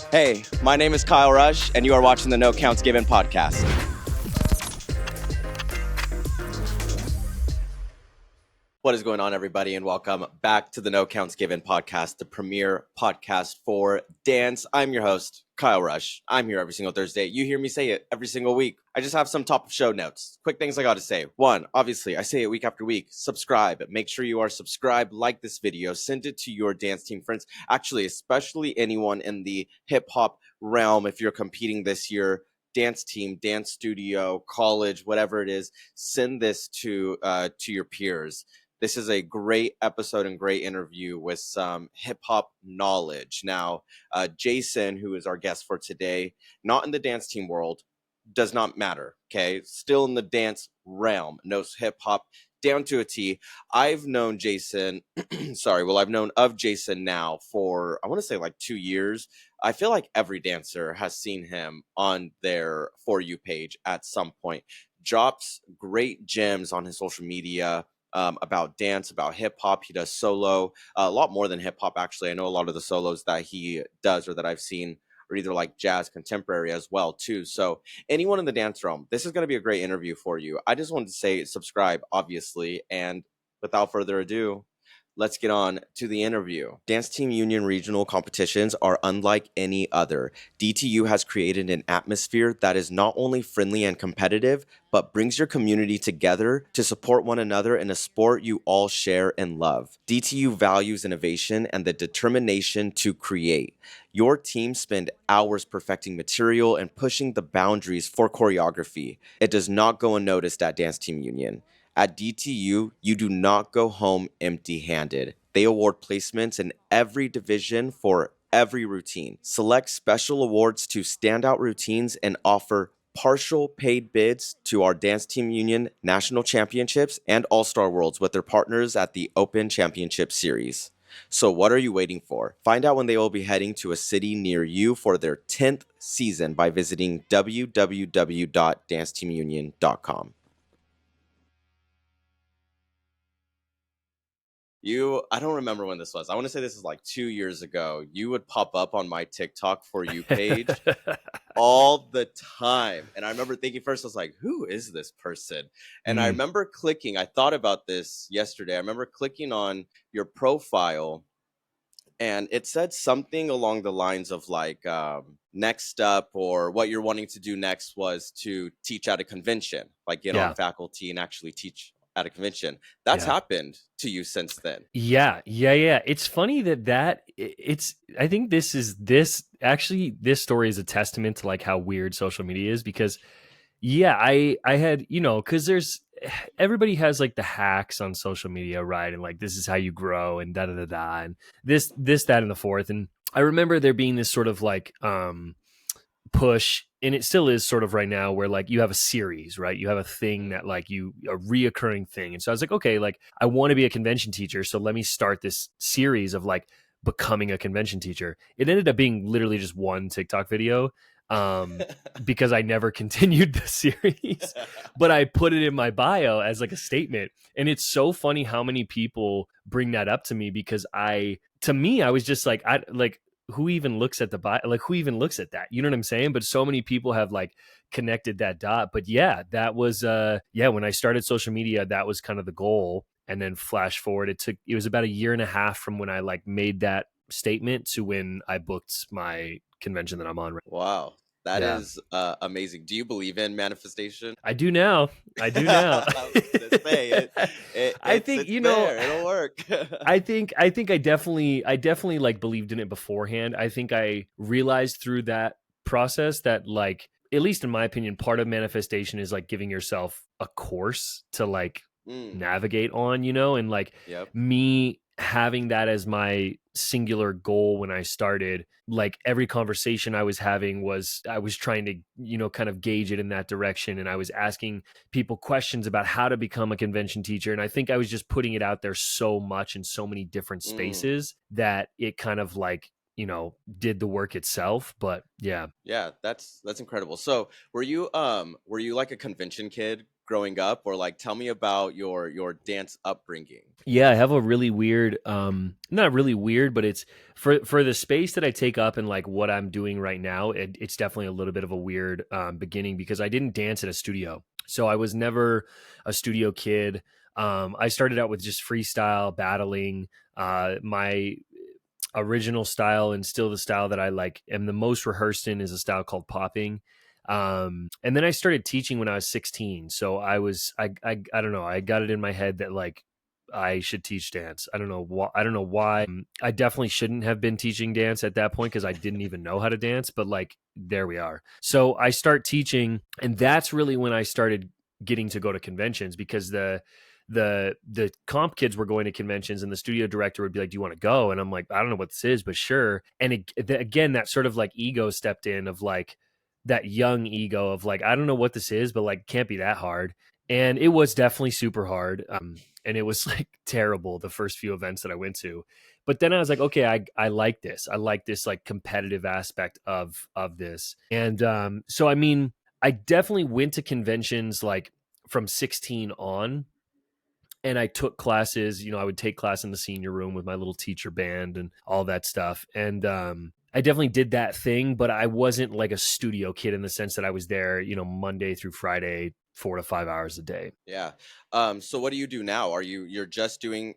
Hey, my name is Kyle Rush, and you are watching the No Counts Given podcast. What is going on, everybody, and welcome back to the No Counts Given podcast, the premier podcast for dance. I'm your host, Kyle Rush. I'm here every single Thursday. You hear me say it every single week. I just have some top of show notes. Quick things I got to say. One, obviously, I say it week after week. Subscribe. Make sure you are subscribed. Like this video. Send it to your dance team friends. Actually, especially anyone in the hip hop realm. If you're competing this year, dance team, dance studio, college, whatever it is, send this to your peers. This is a great episode and great interview with some hip hop knowledge. Now, Jason, who is our guest for today, not in the dance team world, does not matter. Okay, still in the dance realm, knows hip hop down to a T. I've known Jason. I've known of Jason now for, I want to say, like 2 years. I feel like every dancer has seen him on their For You page at some point. Drops great gems on his social media. About dance, about hip hop. He does solo, a lot more than hip hop, actually. I know a lot of the solos that he does or that I've seen are either like jazz contemporary as well, too. So anyone in the dance realm, this is going to be a great interview for you. I just wanted to say subscribe, obviously. And without further ado, let's get on to the interview. Dance Team Union regional competitions are unlike any other. DTU has created an atmosphere that is not only friendly and competitive, but brings your community together to support one another in a sport you all share and love. DTU values innovation and the determination to create. Your team spend hours perfecting material and pushing the boundaries for choreography. It does not go unnoticed at Dance Team Union. At DTU, you do not go home empty-handed. They award placements in every division for every routine, select special awards to standout routines, and offer partial paid bids to our Dance Team Union National Championships and All-Star Worlds with their partners at the Open Championship Series. So what are you waiting for? Find out when they will be heading to a city near you for their 10th season by visiting www.danceteamunion.com. I don't remember when this was. I want to say this is like 2 years ago. You would pop up on my TikTok For You page all the time. And I remember thinking first, I was like, who is this person? And I remember clicking, I thought about this yesterday. I remember clicking on your profile and it said something along the lines of like, next up or what you're wanting to do next was to teach at a convention, like get on faculty and actually teach at a convention. That's happened to you since then. Yeah. It's funny I think this story is a testament to like how weird social media is because I had, cause everybody has like the hacks on social media, right? And like, this is how you grow and and this, that, and the fourth. And I remember there being this sort of like, push, and it still is sort of right now, where like you have a series, right? You have a thing that like a reoccurring thing. And so I was like, okay, like I want to be a convention teacher, so let me start this series of like becoming a convention teacher. It ended up being literally just one TikTok video, because I never continued the series, but I put it in my bio as like a statement. And it's so funny how many people bring that up to me, because I was just like, who even looks at the bio? Like, who even looks at that? You know what I'm saying? But so many people have like connected that dot. But yeah, that was when I started social media, that was kind of the goal. And then flash forward, it was about 1.5 years from when I like made that statement to when I booked my convention that I'm on right. Wow. That is amazing. Do you believe in manifestation? I do now. I think it'll work. I think I definitely like believed in it beforehand. I think I realized through that process that, like, at least in my opinion, part of manifestation is like giving yourself a course to like navigate on, and like me having that as my singular goal when I started, like every conversation I was having I was trying to, kind of gauge it in that direction. And I was asking people questions about how to become a convention teacher. And I think I was just putting it out there so much in so many different spaces that it kind of like, did the work itself. But yeah, that's incredible. So were you like a convention kid growing up, or like tell me about your dance upbringing. Yeah, I have a really weird, not really weird, but it's for the space that I take up and like what I'm doing right now. It's definitely a little bit of a weird beginning because I didn't dance in a studio, so I was never a studio kid. I started out with just freestyle battling. My original style and still the style that I like am the most rehearsed in is a style called popping. And then I started teaching when I was 16. So I don't know. I got it in my head that like I should teach dance. I don't know why. I don't know why. I definitely shouldn't have been teaching dance at that point because I didn't even know how to dance. But like there we are. So I start teaching, and that's really when I started getting to go to conventions because the comp kids were going to conventions and the studio director would be like, do you want to go? And I'm like, I don't know what this is, but sure. And again, that sort of like ego stepped in of like that young ego of like, I don't know what this is, but like can't be that hard. And it was definitely super hard. And it was like terrible the first few events that I went to. But then I was like, okay, I like this. I like this like competitive aspect of this. And so I mean, I definitely went to conventions like from 16 on, and I took classes. I would take class in the senior room with my little teacher band and all that stuff. And I definitely did that thing, but I wasn't like a studio kid in the sense that I was there, Monday through Friday, 4 to 5 hours a day. Yeah. So what do you do now? You're just doing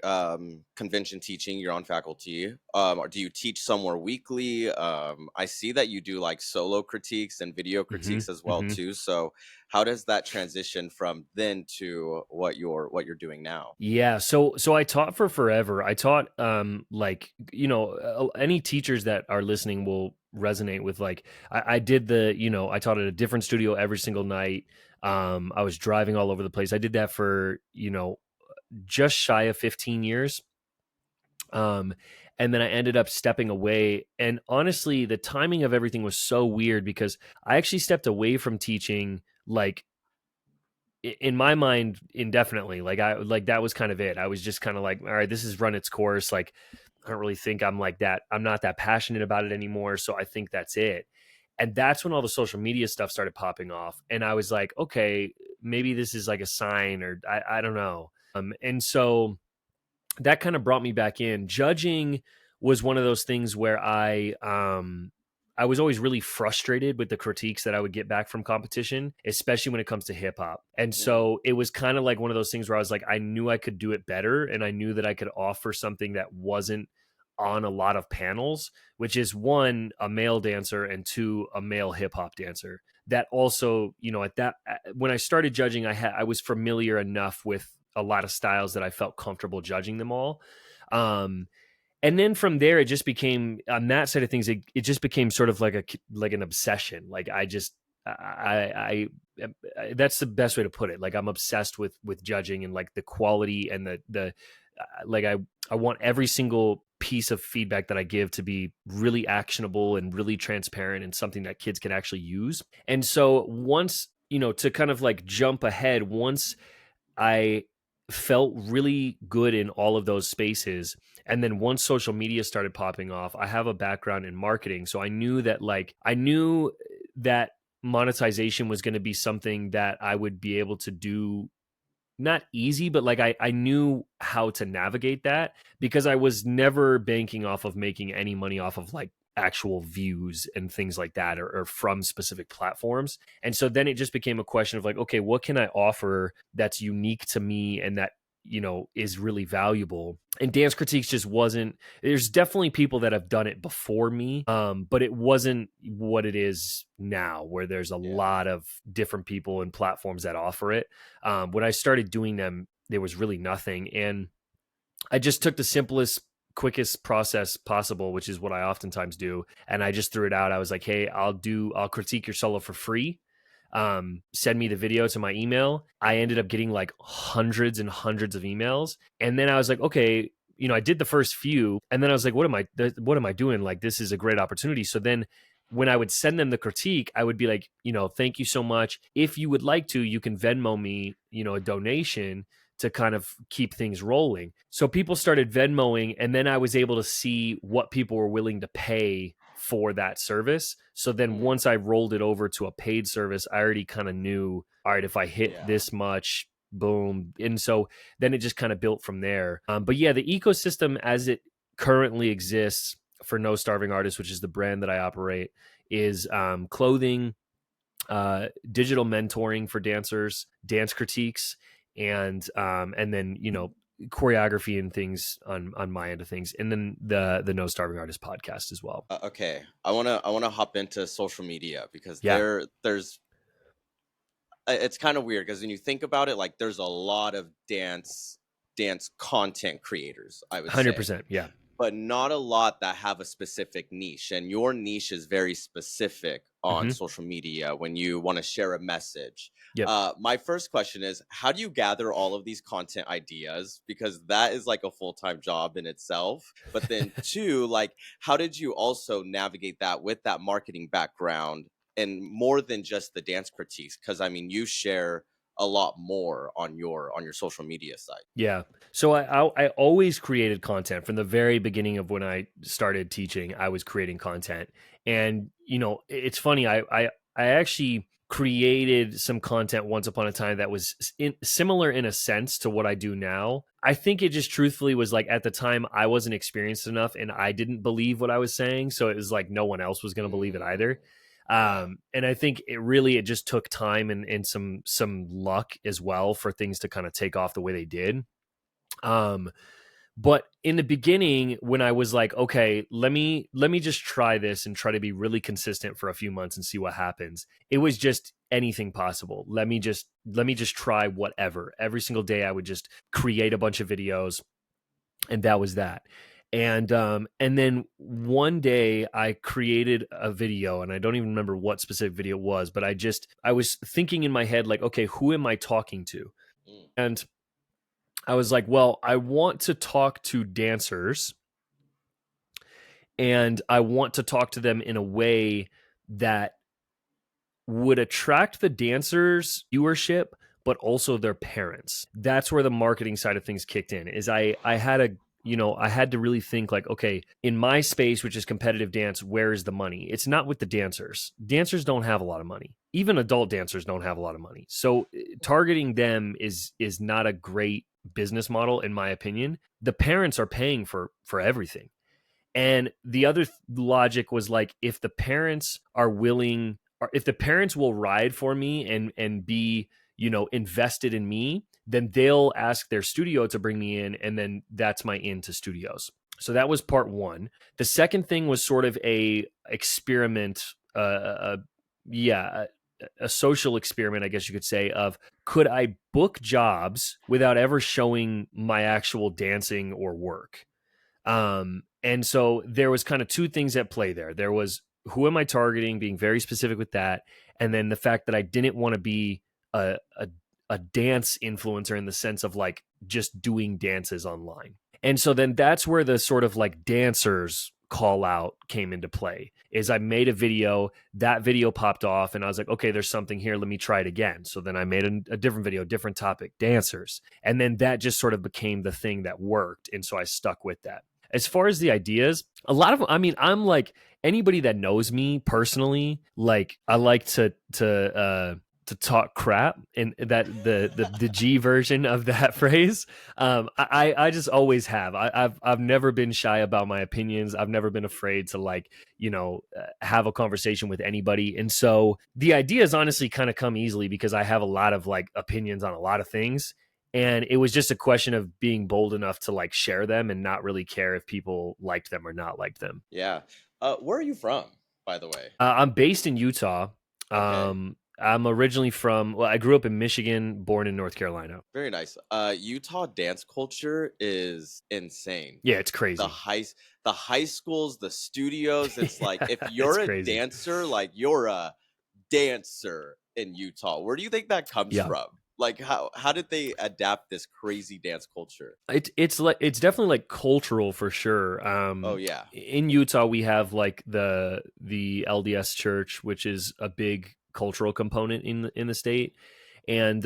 convention teaching, you're on faculty. Or do you teach somewhere weekly? I see that you do like solo critiques and video Hmm. critiques as well Hmm. too. So how does that transition from then to what you're doing now? Yeah, so I taught for forever. I taught like any teachers that are listening will resonate with like I did I taught at a different studio every single night. I was driving all over the place. I did that for just shy of 15 years. Um, and then I ended up stepping away. And honestly, the timing of everything was so weird because I actually stepped away from teaching like in my mind indefinitely. Like I like that was kind of it. I was just kind of like, all right, this has run its course. Like I don't really think I'm like that. I'm not that passionate about it anymore. So I think that's it. And that's when all the social media stuff started popping off. And I was like, okay, maybe this is like a sign or I don't know. And so that kind of brought me back in. Judging was one of those things where I was always really frustrated with the critiques that I would get back from competition, especially when it comes to hip hop. And Mm, so it was kind of like one of those things where I was like, I knew I could do it better and I knew that I could offer something that wasn't on a lot of panels, which is one, a male dancer, and two, a male hip hop dancer. That also, at that when I started judging, I was familiar enough with a lot of styles that I felt comfortable judging them all. Um, and then from there, it just became on that side of things. It just became sort of like an obsession. Like that's the best way to put it. Like I'm obsessed with judging and like the quality and the like I want every single piece of feedback that I give to be really actionable and really transparent and something that kids can actually use. And so once, to kind of like jump ahead, once I felt really good in all of those spaces. And then once social media started popping off, I have a background in marketing. So I knew that monetization was going to be something that I would be able to do, not easy, but like I knew how to navigate that because I was never banking off of making any money off of like actual views and things like that, or from specific platforms. And so then it just became a question of like, okay, what can I offer that's unique to me and that is really valuable. And dance critiques just wasn't. There's definitely people that have done it before me, but it wasn't what it is now, where there's a yeah. lot of different people and platforms that offer it. When I started doing them, there was really nothing. And I just took the simplest, quickest process possible, which is what I oftentimes do. And I just threw it out. I was like, hey, I'll critique your solo for free. Send me the video to my email. I ended up getting like hundreds and hundreds of emails. And then I was like, okay, I did the first few. And then I was like, what am I doing? Like, this is a great opportunity. So then when I would send them the critique, I would be like, thank you so much. If you would like to, you can Venmo me, a donation to kind of keep things rolling. So people started Venmoing, and then I was able to see what people were willing to pay for that service. So then Mm. once I rolled it over to a paid service, I already kind of knew, all right, if I hit Yeah. this much, boom. And so then it just kind of built from there. But yeah, the ecosystem as it currently exists for No Starving Artists, which is the brand that I operate, is clothing, digital mentoring for dancers, dance critiques, and then choreography and things on my end of things, and then the No Starving Artist podcast as well. Okay, I wanna hop into social media because Yeah. there's it's kind of weird because when you think about it, like there's a lot of dance content creators, I would say, 100%. Yeah. but not a lot that have a specific niche. And your niche is very specific on Mhm. social media when you want to share a message. Yep. My first question is, how do you gather all of these content ideas? Because that is like a full-time job in itself. But then two, like, how did you also navigate that with that marketing background and more than just the dance critiques? Because I mean, you share a lot more on your social media site. Yeah. So I always created content from the very beginning of when I started teaching. I was creating content, and it's funny. I actually created some content once upon a time that was similar in a sense to what I do now. I think it just truthfully was like at the time I wasn't experienced enough, and I didn't believe what I was saying, so it was like no one else was going to believe it either. And I think it just took time and some luck as well for things to kind of take off the way they did. But in the beginning, when I was like, okay, let me just try this and try to be really consistent for a few months and see what happens. It was just anything possible. Let me just try whatever. Every single day I would just create a bunch of videos, and that was that. And then one day I created a video, and I don't even remember what specific video it was, but I was thinking in my head, like, okay, who am I talking to? Mm. And I was like, well, I want to talk to dancers, and I want to talk to them in a way that would attract the dancers' viewership, but also their parents. That's where the marketing side of things kicked in. Is I had to really think like, okay, in my space, which is competitive dance, where is the money? It's not with the dancers. Dancers don't have a lot of money. Even adult dancers don't have a lot of money. So targeting them is not a great business model, in my opinion. The parents are paying for everything. And the other logic was like, if the parents are willing, or if the parents will ride for me and be, invested in me, then they'll ask their studio to bring me in, and then that's my in to studios. So that was part one. The second thing was sort of a experiment, a social experiment, I guess you could say, of could I book jobs without ever showing my actual dancing or work? And so there was kind of two things at play there. There was, who am I targeting, being very specific with that, and then the fact that I didn't want to be a dance influencer in the sense of like just doing dances online. And so then that's where the sort of like dancers call out came into play. Is I made a video, that video popped off, and I was like, okay, there's something here, let me try it again. So then I made a different video, different topic, dancers, and then that just sort of became the thing that worked, and so I stuck with that. As far as the ideas, a lot of them, I mean, I'm like, anybody that knows me personally, like I like to talk crap, and that the G version of that phrase. I just always have. I've never been shy about my opinions. I've never been afraid to like, have a conversation with anybody. And so the ideas honestly kind of come easily because I have a lot of like opinions on a lot of things. And it was just a question of being bold enough to like share them and not really care if people liked them or not liked them. Yeah. Where are you from, by the way? I'm based in Utah. Okay. I'm originally I grew up in Michigan, born in North Carolina. Very nice. Utah dance culture is insane. Yeah, it's The crazy. high schools, the studios, it's like if It's you're a crazy. dancer, like you're a dancer in Utah. Where do you think that comes Yeah. from? Like how did they adapt this crazy dance culture? It's definitely like cultural for sure. Oh yeah. In Utah we have like the LDS church, which is a big cultural component in the state. And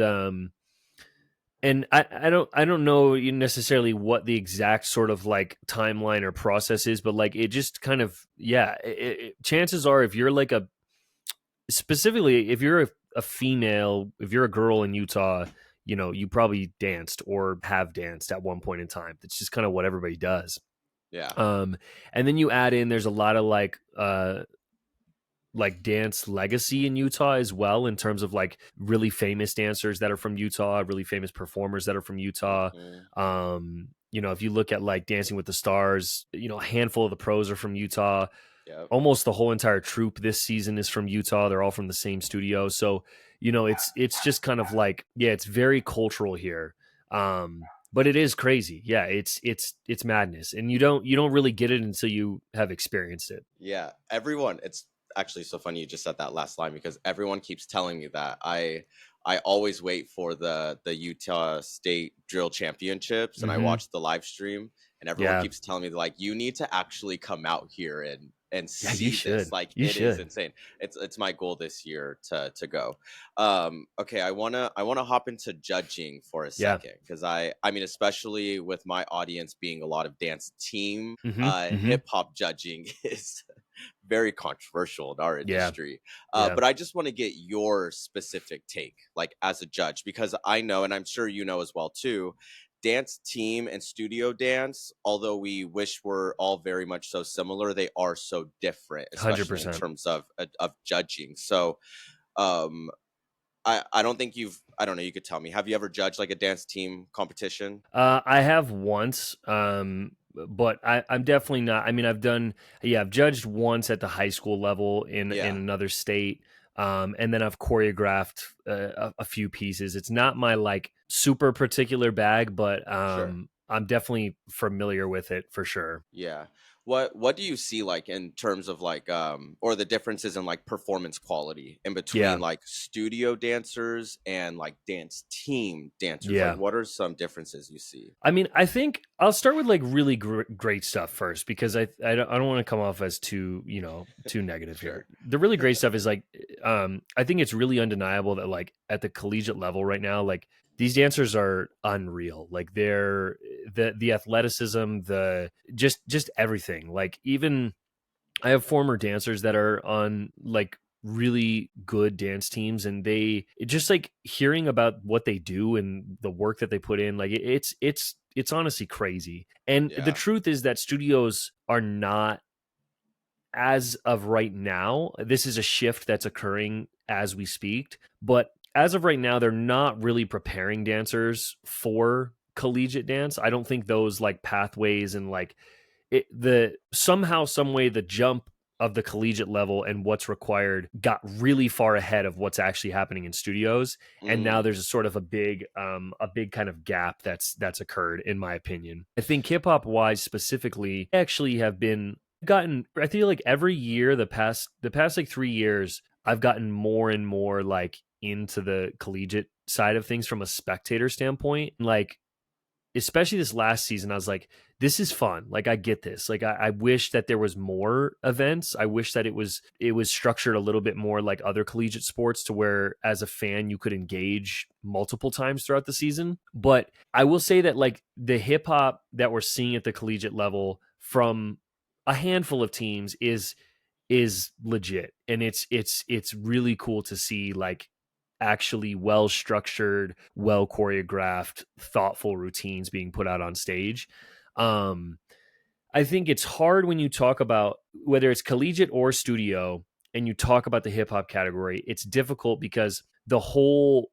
And I don't know necessarily what the exact sort of like timeline or process is, but like it just kind of, yeah, chances are if you're like a, specifically if you're a female, if you're a girl in Utah, you probably danced or have danced at one point in time. That's just kind of what everybody does. Yeah. um and then you add in, there's a lot of like dance legacy in Utah as well, in terms of like really famous dancers that are from Utah, really famous performers that are from Utah. Hmm. If you look at like Dancing with the Stars, a handful of the pros are from Utah. Yep. Almost the whole entire troupe this season is from Utah. They're all from the same studio. So, it's just kind of like, yeah, it's very cultural here. But it is crazy. Yeah, it's madness. And you don't really get it until you have experienced it. Yeah, everyone. It's actually so funny you just said that last line because everyone keeps telling me that. I always wait for the Utah State Drill Championships and I Hmm. watch the live stream and everyone Yeah. keeps telling me like you need to actually come out here and Yeah, you see this. should. Like You it is should. insane. It's my goal this year to go. Okay, I wanna hop into judging for a Yeah. second because I mean especially with my audience being a lot of dance team, Hmm. Hmm. hip hop judging is very controversial in our Yeah. industry. Yeah. But I just want to get your specific take, like as a judge, because I know, and I'm sure you know as well too, dance team and studio dance, although we wish we're all very much so similar, they are so different, especially in 100%. terms of judging. So um I don't think I don't know, you could tell me, have you ever judged like a dance team competition? I have once, but I'm definitely not. I mean, I've judged once at the high school level in Yeah, another state, and then I've choreographed a few pieces. It's not my like super particular bag, but sure. I'm definitely familiar with it for sure. Yeah. What do you see like in terms of like or the differences in like performance quality in between Yeah, like studio dancers and like dance team dancers? Like yeah. what are some differences you see? I mean, I think I'll start with like really great stuff first, because I don't want to come off as too negative Sure. here. The really great stuff is like, I think it's really undeniable that like at the collegiate level right now, like these dancers are unreal. Like the athleticism, the just everything. Like even I have former dancers that are on like really good dance teams, and they just like hearing about what they do and the work that they put in, like it's honestly crazy. And the Yeah. truth is that studios are not, as of right now, this is a shift that's occurring as we speak, but as of right now they're not really preparing dancers for collegiate dance. I don't think those like pathways and like the somehow some way the jump of the collegiate level and what's required got really far ahead of what's actually happening in studios, and now Mm, there's a sort of a big kind of gap that's occurred, in my opinion. I think hip hop wise specifically actually have been gotten, I feel like every year, the past like 3 years, I've gotten more and more like into the collegiate side of things from a spectator standpoint. Like especially this last season, I was like, this is fun. Like I get this. Like I wish that there was more events. I wish that it was structured a little bit more like other collegiate sports, to where as a fan you could engage multiple times throughout the season. But I will say that like the hip hop that we're seeing at the collegiate level from a handful of teams is legit, and it's really cool to see like actually well structured, well choreographed, thoughtful routines being put out on stage. um I think it's hard when you talk about whether it's collegiate or studio and you talk about the hip hop category. It's difficult because the whole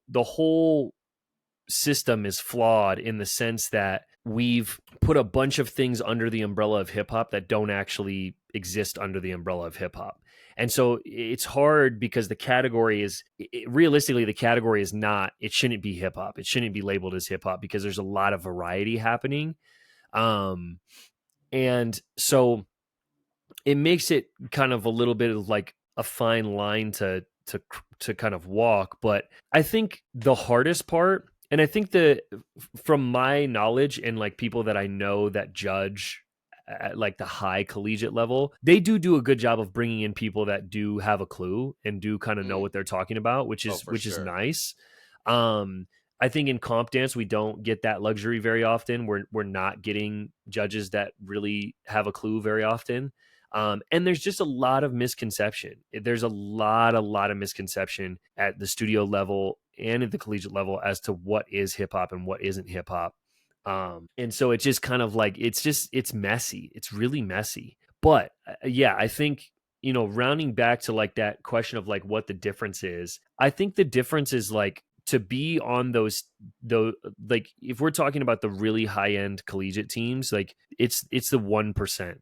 system is flawed, in the sense that we've put a bunch of things under the umbrella of hip hop that don't actually exist under the umbrella of hip hop. And so it's hard because the category is realistically, the category is not, it shouldn't be hip hop. It shouldn't be labeled as hip hop because there's a lot of variety happening. Um, and so it makes it kind of a little bit of like a fine line to kind of walk. But I think the hardest part, and I think from my knowledge and like people that I know that judge at like the high collegiate level, they do a good job of bringing in people that do have a clue and do kind of know mm. what they're talking about, which Oh, is for which is sure. nice. um I think in comp dance we don't get that luxury very often. We're not getting judges that really have a clue very often. And there's just a lot of misconception. There's a lot of misconception at the studio level and at the collegiate level as to what is hip hop and what isn't hip hop. And so it's just kind of like it's messy. It's really messy. But yeah, I think, rounding back to like that question of like what the difference is, I think the difference is like to be on those, like if we're talking about the really high end collegiate teams, like it's the 1%.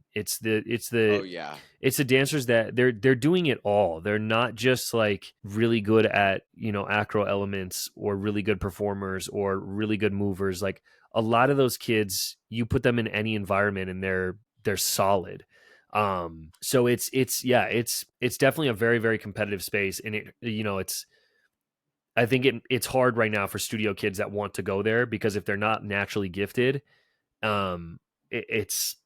Oh yeah. It's the dancers that they're doing it all. They're not just like really good at, acro elements or really good performers or really good movers. Like a lot of those kids, you put them in any environment and they're solid. So it's definitely a very, very competitive space. And I think it's hard right now for studio kids that want to go there, because if they're not naturally gifted, um, it's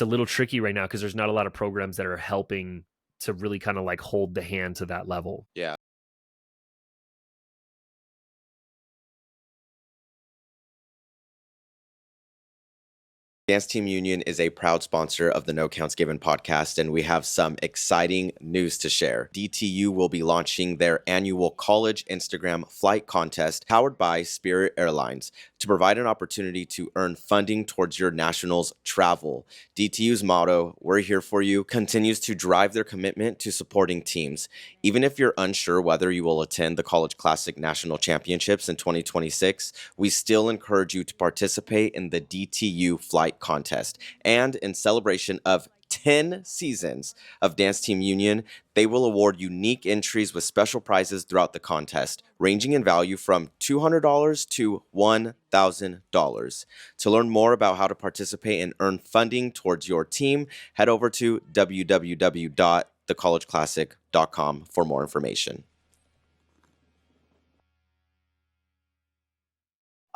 a little tricky right now because there's not a lot of programs that are helping to really kind of like hold the hand to that level. Yeah. Dance Team Union is a proud sponsor of the No Counts Given podcast, and we have some exciting news to share. DTU will be launching their annual college Instagram flight contest powered by Spirit Airlines to provide an opportunity to earn funding towards your nationals travel. DTU's motto, "We're here for you," continues to drive their commitment to supporting teams. Even if you're unsure whether you will attend the College Classic National Championships in 2026, we still encourage you to participate in the DTU flight contest. And in celebration of 10 seasons of Dance Team Union, they will award unique entries with special prizes throughout the contest, ranging in value from $200 to $1,000. To learn more about how to participate and earn funding towards your team, head over to www.thecollegeclassic.com for more information.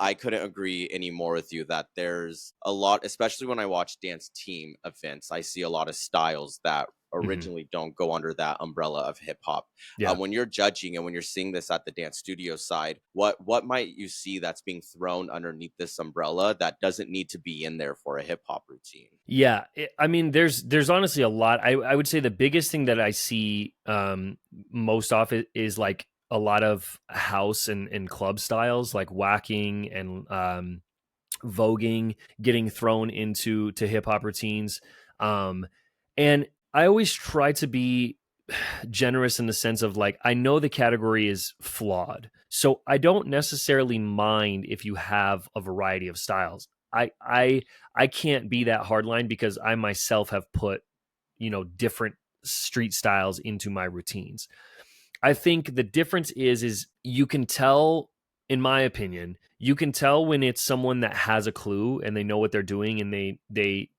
I couldn't agree any more with you that there's a lot, especially when I watch dance team events, I see a lot of styles that originally don't go under that umbrella of hip hop. Yeah. When you're judging and when you're seeing this at the dance studio side, what might you see that's being thrown underneath this umbrella that doesn't need to be in there for a hip hop routine? Yeah, I mean, there's honestly a lot. I would say the biggest thing that I see most often is like a lot of house and club styles, like whacking and voguing, getting thrown into hip hop routines. And I always try to be generous in the sense of like, I know the category is flawed, so I don't necessarily mind if you have a variety of styles. I can't be that hardline because I myself have put, different street styles into my routines. I think the difference is you can tell, in my opinion, you can tell when it's someone that has a clue and they know what they're doing, and they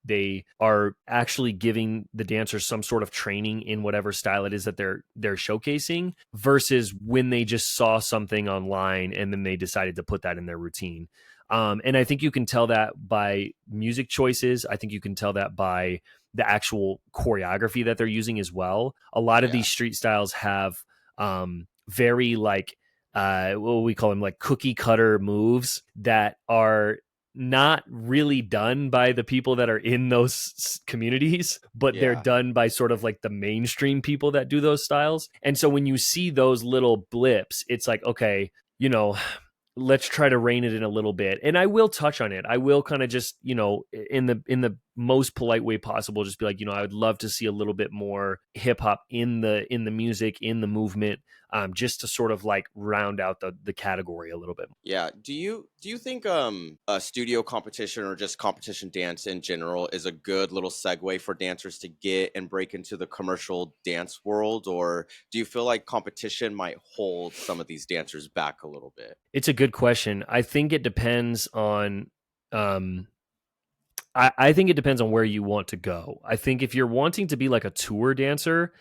are actually giving the dancers some sort of training in whatever style it is that they're showcasing, versus when they just saw something online and then they decided to put that in their routine. And I think you can tell that by music choices. I think you can tell that by the actual choreography that they're using as well. A lot of these street styles have very like what we call them, like cookie cutter moves that are not really done by the people that are in those communities, but they're done by sort of like the mainstream people that do those styles. And so when you see those little blips, it's like, okay, let's try to rein it in a little bit. And I will touch on it. I will kind of just, in the most polite way possible, just be like, I would love to see a little bit more hip hop in the music, in the movement, just to sort of like round out the category a little bit. Yeah. Do you think a studio competition or just competition dance in general is a good little segue for dancers to get and break into the commercial dance world, or do you feel like competition might hold some of these dancers back a little bit? It's a good question. I think it depends on I think it depends on where you want to go. I think if you're wanting to be like a tour dancer,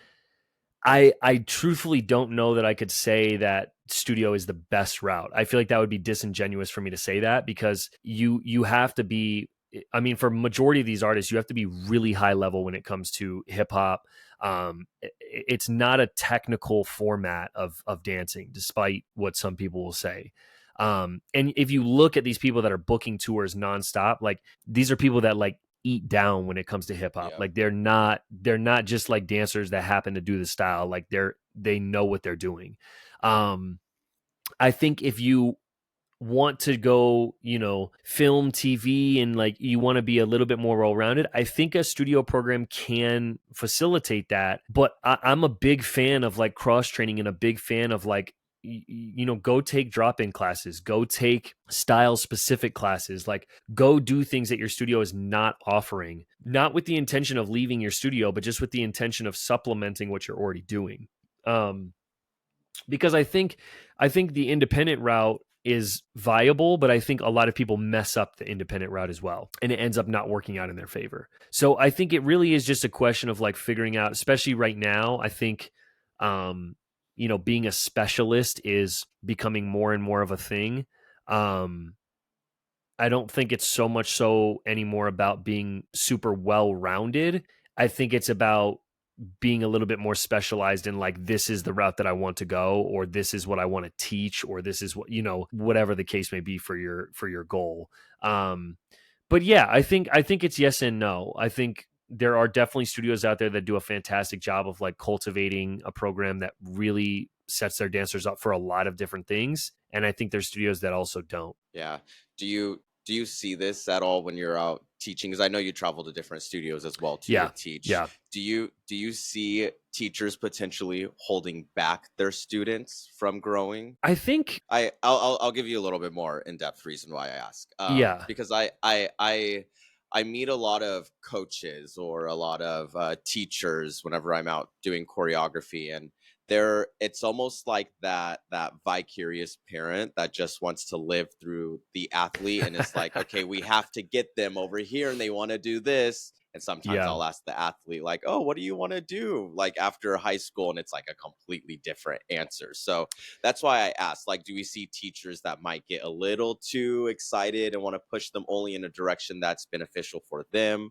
I truthfully don't know that I could say that studio is the best route. I feel like that would be disingenuous for me to say that, because you have to be, I mean, for majority of these artists, you have to be really high level when it comes to hip hop. It's not a technical format of dancing, despite what some people will say. And if you look at these people that are booking tours nonstop, like these are people that like eat down when it comes to hip hop. Yeah. Like they're not just like dancers that happen to do the style. Like they know what they're doing. I think if you want to go, film, TV, and like you want to be a little bit more well rounded, I think a studio program can facilitate that. But I'm a big fan of like cross training and a big fan of like, go take drop in classes, go take style specific classes, like go do things that your studio is not offering, not with the intention of leaving your studio, but just with the intention of supplementing what you're already doing. Because I think the independent route is viable, but I think a lot of people mess up the independent route as well, and it ends up not working out in their favor. So I think it really is just a question of like figuring out, especially right now. I think, being a specialist is becoming more and more of a thing. I don't think it's so much so anymore about being super well-rounded. I think it's about being a little bit more specialized in like, this is the route that I want to go, or this is what I want to teach, or this is what, whatever the case may be for your goal. But yeah, I think it's yes and no. I think there are definitely studios out there that do a fantastic job of like cultivating a program that really sets their dancers up for a lot of different things. And I think there's studios that also don't. Yeah. Do you see this at all when you're out teaching? Because I know you travel to different studios as well too to teach. Yeah. Do you see teachers potentially holding back their students from growing? I think I'll give you a little bit more in-depth reason why I ask. Yeah. Because I meet a lot of coaches or a lot of teachers whenever I'm out doing choreography, and it's almost like that vicarious parent that just wants to live through the athlete, and it's like, okay, we have to get them over here and they want to do this. And sometimes Yeah. I'll ask the athlete, like, oh, what do you want to do like after high school? And it's like a completely different answer. So that's why I asked, like, do we see teachers that might get a little too excited and want to push them only in a direction that's beneficial for them?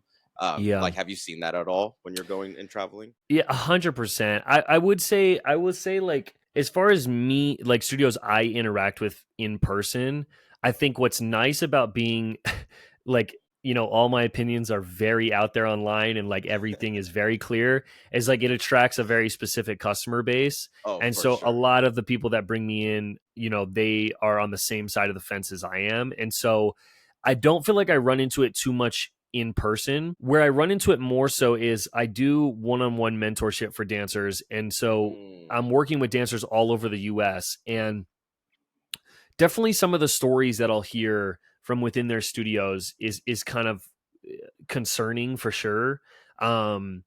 Yeah. Like, have you seen that at all when you're going and traveling? Yeah, 100%. I would say like, as far as me, like studios I interact with in person, I think what's nice about being like, all my opinions are very out there online and like everything is very clear, is like it attracts a very specific customer base. Oh, And for so a sure. lot of the people that bring me in, they are on the same side of the fence as I am. And so I don't feel like I run into it too much in person. Where I run into it more so is I do one-on-one mentorship for dancers. And so Mm, I'm working with dancers all over the US, and definitely some of the stories that I'll hear from within their studios is kind of concerning for sure. And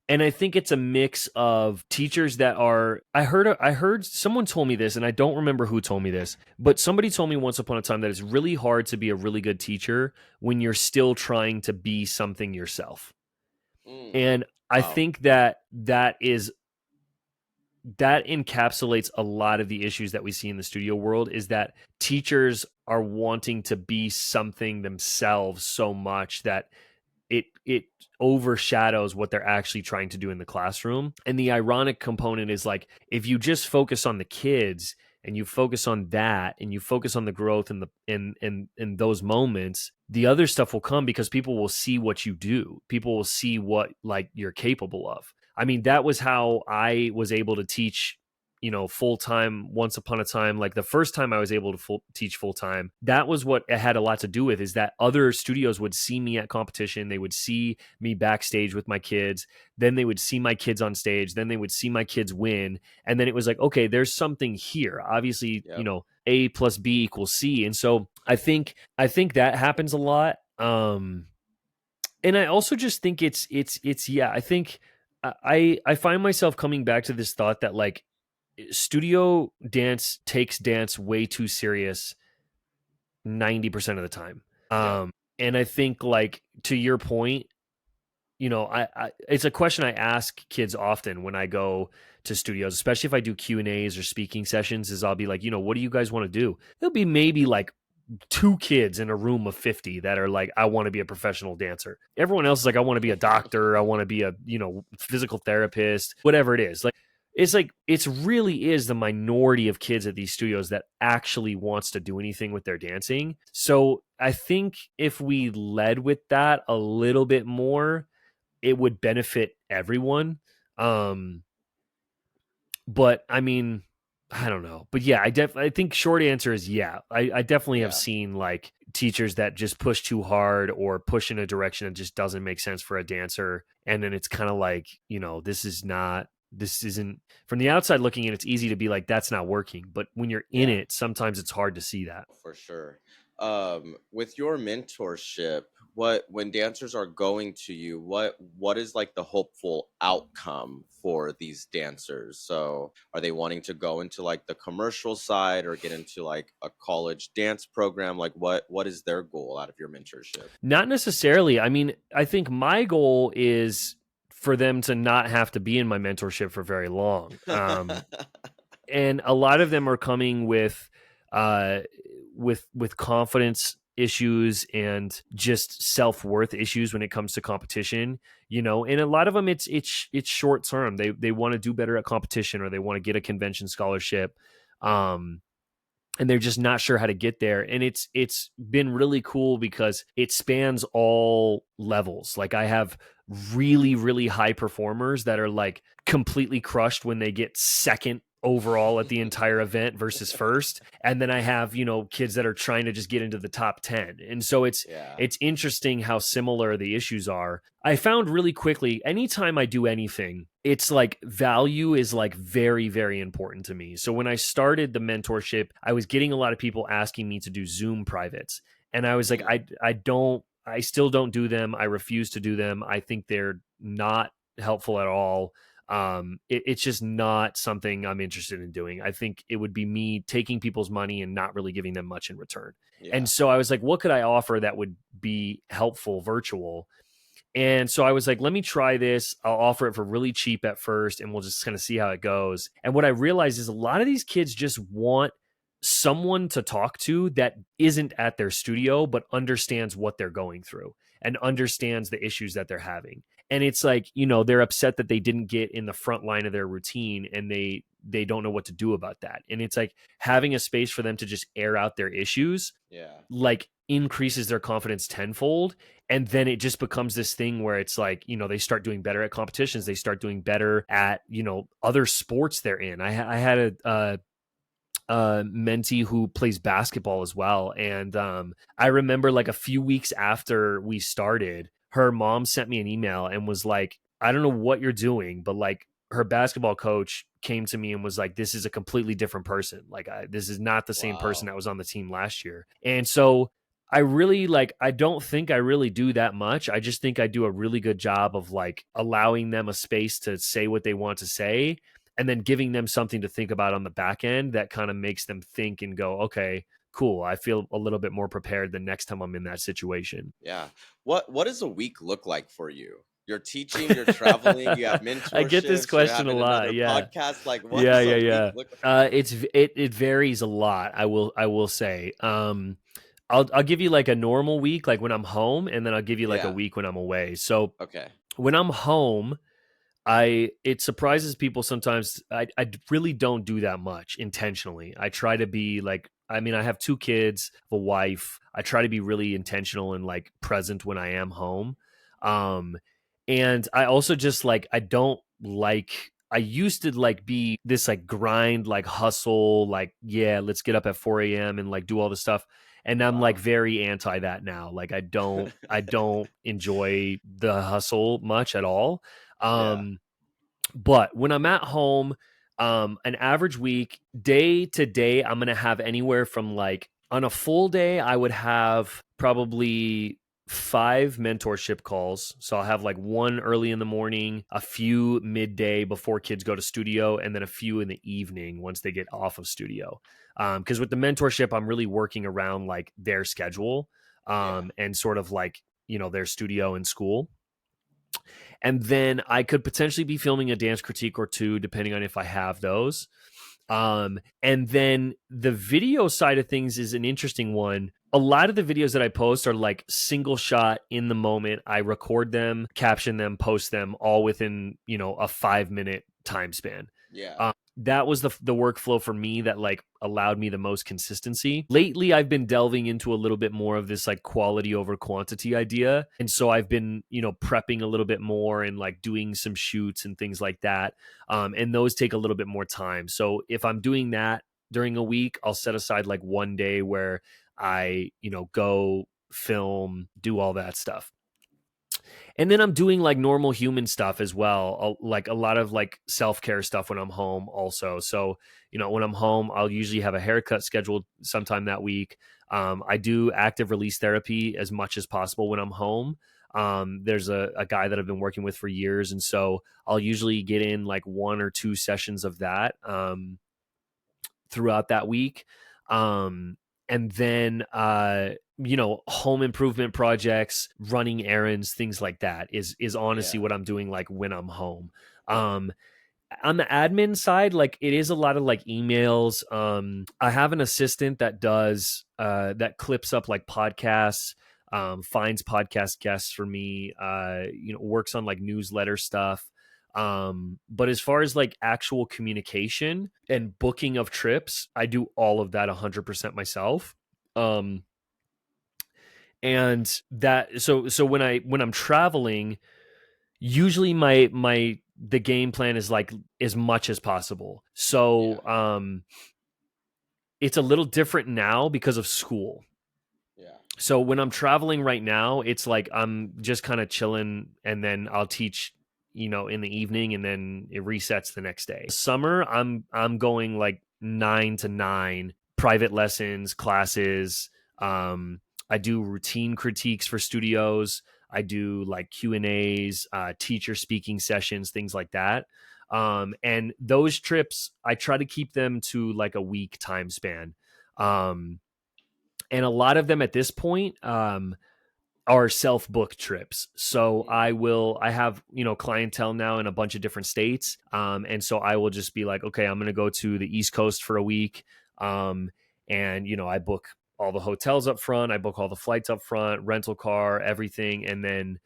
I think it's a mix of teachers that are, I heard someone told me this, and I don't remember who told me this, but somebody told me once upon a time that it's really hard to be a really good teacher when you're still trying to be something yourself. mm, And I wow. think that encapsulates a lot of the issues that we see in the studio world, is that teachers are wanting to be something themselves so much that it overshadows what they're actually trying to do in the classroom. And the ironic component is like, if you just focus on the kids and you focus on that and you focus on the growth and the in those moments, the other stuff will come because people will see what you do. People will see what like you're capable of. I mean, that was how I was able to teach, full time once upon a time. Like the first time I was able to teach full time, that was what it had a lot to do with, is that other studios would see me at competition. They would see me backstage with my kids. Then they would see my kids on stage. Then they would see my kids win. And then it was like, okay, there's something here. Obviously, Yep. A plus B equals C. And so I think that happens a lot. And I also just think it's yeah, I think I find myself coming back to this thought that like studio dance takes dance way too serious 90% of the time. Yeah. And I think like to your point, I it's a question I ask kids often when I go to studios, especially if I do Q&As or speaking sessions, is I'll be like, what do you guys want to do? There'll be maybe like 2 kids in a room of 50 that are like, I want to be a professional dancer. Everyone else is like, I want to be a doctor. I want to be a, physical therapist, whatever it is. Like, it's like it's really is the minority of kids at these studios that actually wants to do anything with their dancing. So I think if we led with that a little bit more, it would benefit everyone. But I mean, I don't know. But yeah, I think short answer is yeah. I definitely have Yeah. seen like teachers that just push too hard or push in a direction that just doesn't make sense for a dancer. And then it's kind of like, this isn't from the outside looking in, it's easy to be like, that's not working. But when you're in Yeah. it, sometimes it's hard to see that. For sure. With your mentorship, when dancers are going to you, what is like the hopeful outcome for these dancers? So are they wanting to go into like the commercial side or get into like a college dance program? Like what is their goal out of your mentorship? Not necessarily. I mean, I think my goal is for them to not have to be in my mentorship for very long. And a lot of them are coming uh with confidence issues and just self-worth issues when it comes to competition, and a lot of them it's short term. They want to do better at competition, or they want to get a convention scholarship, and they're just not sure how to get there. And it's been really cool because it spans all levels. Like I have really, really high performers that are like completely crushed when they get second overall at the entire event versus first. And then I have, kids that are trying to just get into the top 10. And so it's Yeah. it's interesting how similar the issues are. I found really quickly, anytime I do anything, it's like value is like very, very important to me. So when I started the mentorship, I was getting a lot of people asking me to do Zoom privates. And I was like, Mm, I still don't do them. I refuse to do them. I think they're not helpful at all. It's just not something I'm interested in doing. I think it would be me taking people's money and not really giving them much in return. And yeah. so I was like, what could I offer that would be helpful virtual? And so I was like, let me try this. I'll offer it for really cheap at first, and we'll just kind of see how it goes. And what I realized is a lot of these kids just want someone to talk to that isn't at their studio, but understands what they're going through and understands the issues that they're having. And it's like, they're upset that they didn't get in the front line of their routine, and they don't know what to do about that. And it's like having a space for them to just air out their issues, Yeah. like increases their confidence tenfold. And then it just becomes this thing where it's like, they start doing better at competitions. They start doing better at, other sports they're in. I had a mentee who plays basketball as well. And I remember like a few weeks after we started, her mom sent me an email and was like, I don't know what you're doing, but like her basketball coach came to me and was like, this is a completely different person. Like this is not the same person Wow. that was on the team last year. And so I really I don't think I really do that much. I just think I do a really good job of like allowing them a space to say what they want to say, and then giving them something to think about on the back end that kind of makes them think and go, okay, cool. I feel a little bit more prepared the next time I'm in that situation. Yeah. What does a week look like for you? You're teaching, you're traveling, you have I get this mentorships, you're question a having lot. another Yeah. podcast. Like what Yeah, does yeah, a week yeah. look like? It varies a lot. I will say. I'll give you like a normal week, like when I'm home, and then I'll give you like a Yeah. week when I'm away. So Okay. when I'm home, it surprises people sometimes. I really don't do that much intentionally. I try to be like, I mean, I have two kids, a wife. I try to be really intentional and like present when I am home. Um, and I also just like, I don't like, I used to like be this like grind, like hustle, like, yeah, let's get up at 4 a.m. and like do all this stuff. And I'm like Wow. very anti that now. Like I don't enjoy the hustle much at all. Yeah. Um, but when I'm at home, an average week, day to day, I'm going to have anywhere from like on a full day, I would have probably 5 mentorship calls. So I'll have like one early in the morning, a few midday before kids go to studio, and then a few in the evening once they get off of studio. Because with the mentorship, I'm really working around like their schedule, Yeah. and sort of like, their studio and school. And then I could potentially be filming a dance critique or two, depending on if I have those. And then the video side of things is an interesting one. A lot of the videos that I post are like single shot in the moment. I record them, caption them, post them all within, a 5-minute time span. Yeah. That was the workflow for me that like allowed me the most consistency. Lately, I've been delving into a little bit more of this like quality over quantity idea. And so I've been, prepping a little bit more and like doing some shoots and things like that. And those take a little bit more time. So if I'm doing that during a week, I'll set aside like one day where I, go film, do all that stuff. And then I'm doing like normal human stuff as well, like a lot of like self-care stuff when I'm home also. So, when I'm home, I'll usually have a haircut scheduled sometime that week. I do active release therapy as much as possible when I'm home. There's a guy that I've been working with for years. And so I'll usually get in like 1 or 2 sessions of that throughout that week. And then, home improvement projects, running errands, things like that is honestly Yeah. what I'm doing like when I'm home. Um, on the admin side, like it is a lot of like emails. I have an assistant that does that clips up like podcasts, finds podcast guests for me, works on like newsletter stuff. But as far as like actual communication and booking of trips, I do all of that 100% myself. Um, and that so when I'm traveling, usually the game plan is like as much as possible. So Yeah. it's a little different now because of school. Yeah. So when I'm traveling right now, it's like I'm just kind of chilling, and then I'll teach, in the evening, and then it resets the next day. Summer, I'm going like 9 to 9 private lessons, classes. I do routine critiques for studios. I do like Q&As, teacher speaking sessions, things like that. And those trips, I try to keep them to like a week time span. And a lot of them at this point are self-booked trips. So I have, clientele now in a bunch of different states. And so I will just be like, okay, I'm going to go to the East Coast for a week. And, I book all the hotels up front. I book all the flights up front, rental car, everything. And then,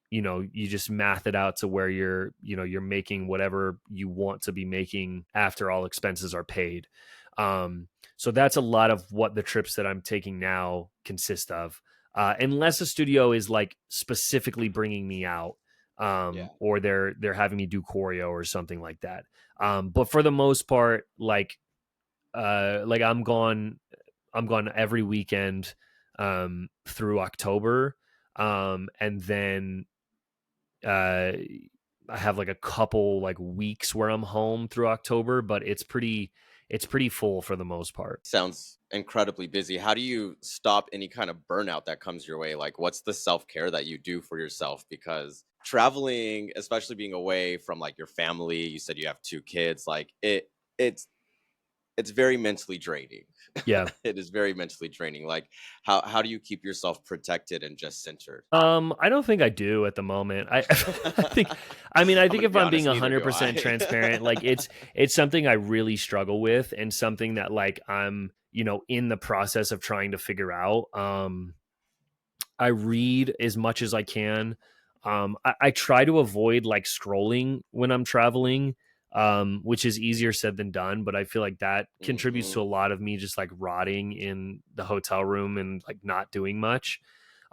you just math it out to where you're making whatever you want to be making after all expenses are paid. So that's a lot of what the trips that I'm taking now consist of. Unless a studio is like specifically bringing me out, Yeah. or they're having me do choreo or something like that. But for the most part, like I'm gone every weekend through October. And then I have like a couple like weeks where I'm home through October, but it's pretty full for the most part. Sounds incredibly busy. How do you stop any kind of burnout that comes your way? Like, what's the self care that you do for yourself? Because traveling, especially being away from like your family, you said you have 2 kids, like it's it's very mentally draining. Yeah. It is very mentally draining. Like, how do you keep yourself protected and just centered? I don't think I do at the moment. I I'm think gonna if be I'm being honest, neither do 100% I. transparent, like it's something I really struggle with, and something that like I'm, in the process of trying to figure out. I read as much as I can. I try to avoid like scrolling when I'm traveling, which is easier said than done. But I feel like that contributes to a Hmm. lot of me just like rotting in the hotel room and like not doing much.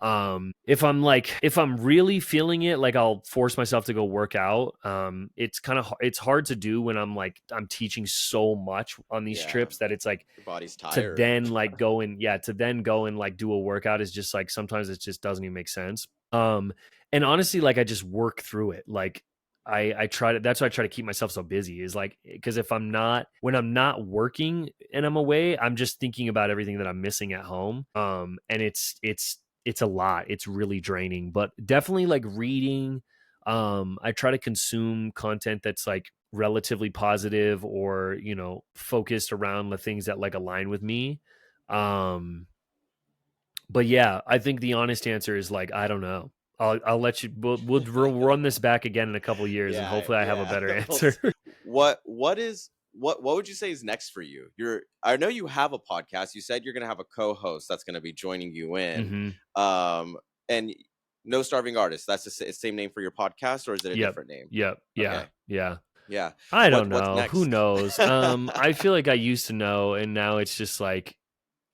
If I'm really feeling it, like I'll force myself to go work out. It's hard to do when I'm teaching so much on these Yeah, trips that it's like your body's to tired. then like go and yeah to then go and like do a workout is just like sometimes it just doesn't even make sense. And honestly, like I just work through it. Like I try to that's why I try to keep myself so busy is like because if I'm not when I'm not working and I'm away, I'm just thinking about everything that I'm missing at home. And it's a lot. It's really draining. But definitely like reading. I try to consume content that's like relatively positive or focused around the things that like align with me. um but yeah, I think the honest answer is like I don't know. I'll let you we'll run this back again in a couple years and Yeah, hopefully I have a yeah. better We'll answer. see. What would you say is next for you? I know you have a podcast. You said you're gonna have a co-host that's gonna be joining you in. Hmm. Um, and No Starving Artist. That's the same name for your podcast, or is it a Yep. different name? Yep. Yeah. Okay. Yeah. Yeah. I don't What's know. Who next? knows? I feel like I used to know, and now it's just like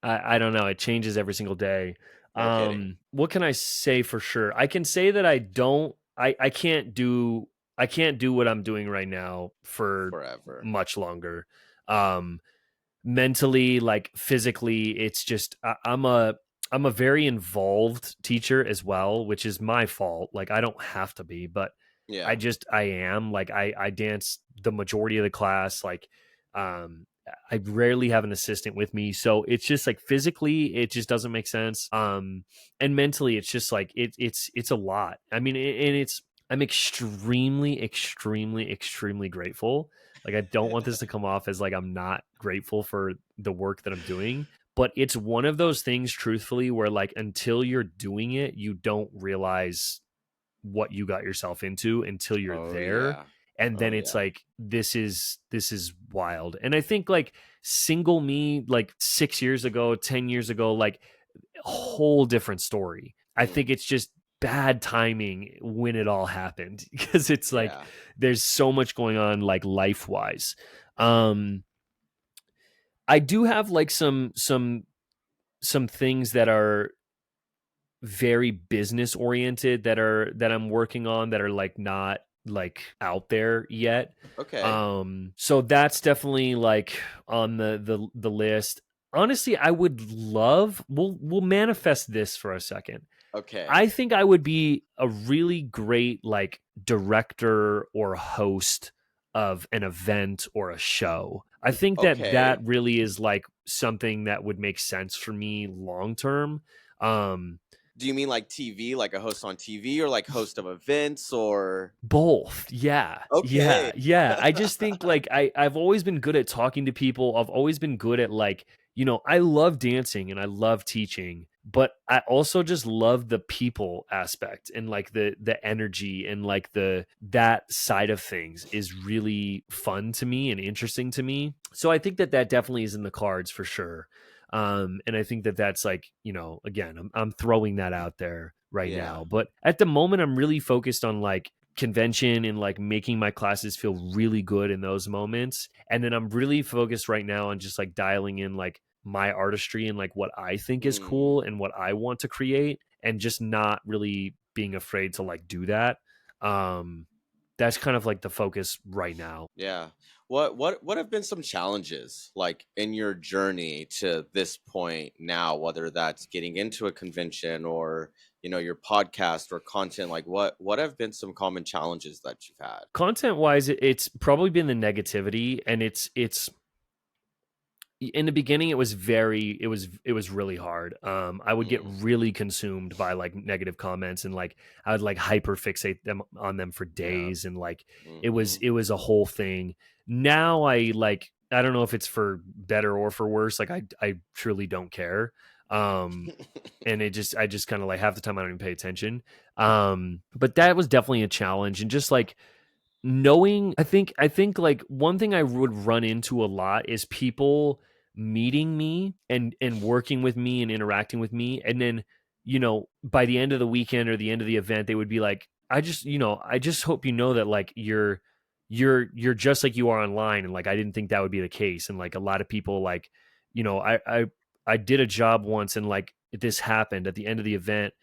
I don't know. It changes every single day. No kidding. What can I say for sure? I can say that I don't. I can't do what I'm doing right now for Forever. much longer. Um, Mentally, like physically, it's just I'm a very involved teacher as well, which is my fault. Like I don't have to be, but Yeah. I am. Like I dance the majority of the class. Like um I rarely have an assistant with me. So it's just like physically it just doesn't make sense. And mentally it's just like it's a lot. I mean and it's I'm extremely grateful. Like I don't want this to come off as like I'm not grateful for the work that I'm doing, but it's one of those things truthfully where like until you're doing it, you don't realize what you got yourself into until you're Oh there. yeah. And Oh then it's yeah. like this is wild. And I think like single me like 6 years ago, 10 years ago, like a whole different story. I Mm, think it's just bad timing when it all happened because it's like yeah. there's so much going on like life wise. Um I do have like some things that are very business oriented that I'm working on that are like not like out there yet. Okay. So that's definitely like on the list. Honestly, I would love we'll manifest this for a second. Okay. I think I would be a really great like director or host of an event or a show. I think that Okay. that really is like something that would make sense for me long term. Um Do you mean like TV, like a host on TV, or like host of events, or Both. Yeah. okay? Yeah. Yeah. I just think like I've always been good at talking to people. I've always been good at like, I love dancing and I love teaching, but I also just love the people aspect and like the energy and like the that side of things is really fun to me and interesting to me. So I think that that definitely is in the cards for sure. And I think that that's like, again, I'm throwing that out there right Yeah. now. But at the moment, I'm really focused on like convention and like making my classes feel really good in those moments. And then I'm really focused right now on just like dialing in like my artistry and like what I think is Mm, cool and what I want to create and just not really being afraid to like do that. Um, that's kind of like the focus right now. yeah. What have been some challenges like in your journey to this point now, whether that's getting into a convention or your podcast or content? Like what have been some common challenges that you've had? Content wise, it's probably been the negativity and it's in the beginning it was really hard. I would get Mm, really consumed by like negative comments and like I would like hyper fixate them on them for yeah. days and like Mm-hmm. it was a whole thing. Now I don't know if it's for better or for worse, like I truly don't care. um and I just kind of like half the time I don't even pay attention. But that was definitely a challenge and just like knowing I think like one thing I would run into a lot is people meeting me and working with me and interacting with me and then by the end of the weekend or the end of the event they would be like I just hope you know that like you're just like you are online and like I didn't think that would be the case and like a lot of people like I did a job once and like this happened at the end of the event.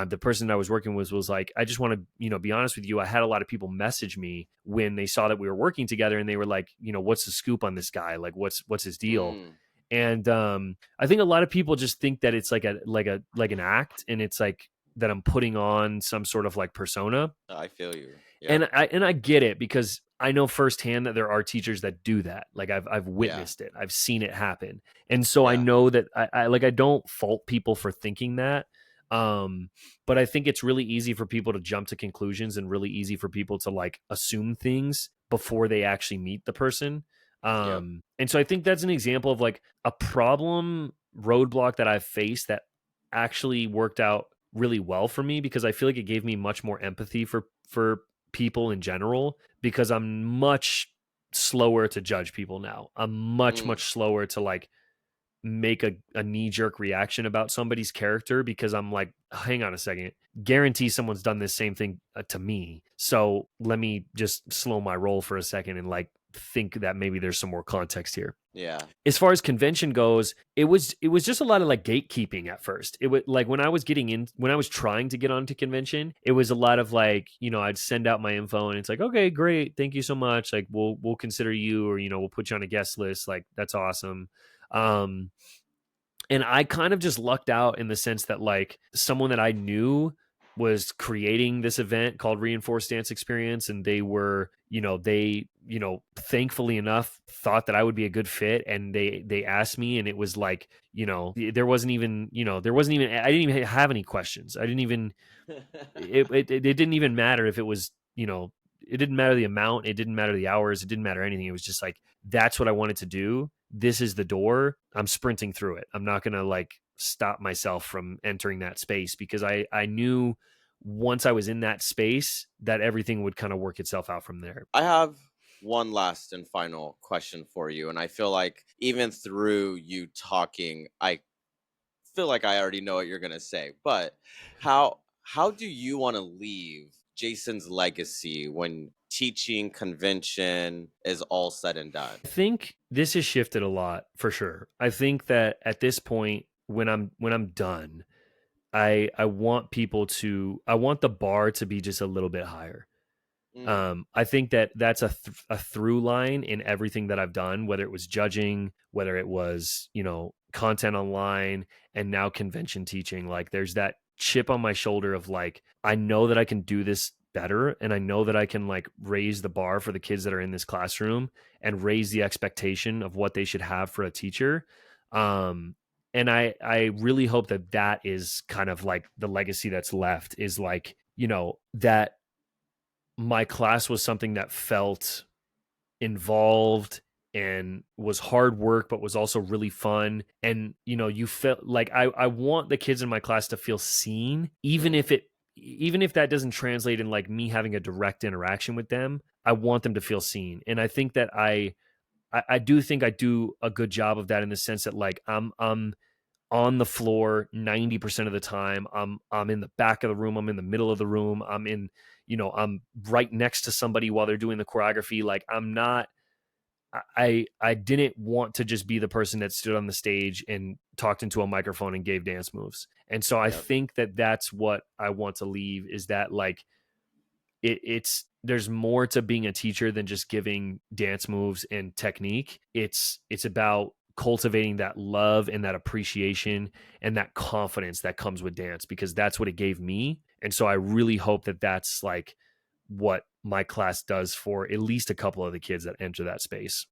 The person I was working with was like, I just want to, be honest with you. I had a lot of people message me when they saw that we were working together, and they were like, what's the scoop on this guy? Like, what's his deal? Mm, And I think a lot of people just think that it's like an act, and it's like that I'm putting on some sort of like persona. I feel you. And Yep. I get it because I know firsthand that there are teachers that do that. Like I've Yeah. witnessed it. I've seen it happen. And so I Yeah. know that I don't fault people for thinking that. But I think it's really easy for people to jump to conclusions and really easy for people to like assume things before they actually meet the person. Yep. And so I think that's an example of like a problem roadblock that I've faced that actually worked out really well for me because I feel like it gave me much more empathy for people in general because I'm much slower to judge people now. I'm much Mm, slower to like make a knee-jerk reaction about somebody's character because I'm like, hang on a second, guarantee someone's done this same thing to me. So let me just slow my roll for a second and like think that maybe there's some more context here. Yeah. As far as convention goes, it was just a lot of like gatekeeping at first. It was like when I was trying to get onto convention, it was a lot of like, I'd send out my info and it's like, okay, great, thank you so much. Like we'll consider you, or we'll put you on a guest list. Like that's awesome. And I kind of just lucked out in the sense that like someone that I knew was creating this event called Reinforced Dance Experience, and they were, thankfully enough thought that I would be a good fit, and they asked me, and it was like, there wasn't even I didn't even have any questions. I didn't even it didn't even matter if it was, it didn't matter the amount, it didn't matter the hours, it didn't matter anything. It was just like, that's what I wanted to do. This is the door. I'm sprinting through it. I'm not going to like stop myself from entering that space, because I knew once I was in that space that everything would kind of work itself out from there. I have one last and final question for you. And I feel like even through you talking, I feel like I already know what you're going to say. But how do you want to leave Jason's legacy when teaching convention is all said and done? I think this has shifted a lot for sure. I think that at this point, when I'm done, I want I want the bar to be just a little bit higher. I think that that's a through line in everything that I've done, whether it was judging, whether it was, content online, and now convention teaching. Like there's that chip on my shoulder of like, I know that I can do this better, and I know that I can like raise the bar for the kids that are in this classroom and raise the expectation of what they should have for a teacher. And I really hope that is kind of like the legacy that's left, is like, that my class was something that felt involved and was hard work, but was also really fun. And, you felt like I want the kids in my class to feel seen, even if that doesn't translate in like me having a direct interaction with them. I want them to feel seen. And I think that I do think I do a good job of that, in the sense that like I'm on the floor 90% of the time. I'm in the back of the room. I'm in the middle of the room. I'm right next to somebody while they're doing the choreography. Like I didn't want to just be the person that stood on the stage and talked into a microphone and gave dance moves. And so I think that that's what I want to leave, is that like there's more to being a teacher than just giving dance moves and technique. It's about cultivating that love and that appreciation and that confidence that comes with dance, because that's what it gave me. And so I really hope that that's like what my class does for at least a couple of the kids that enter that space.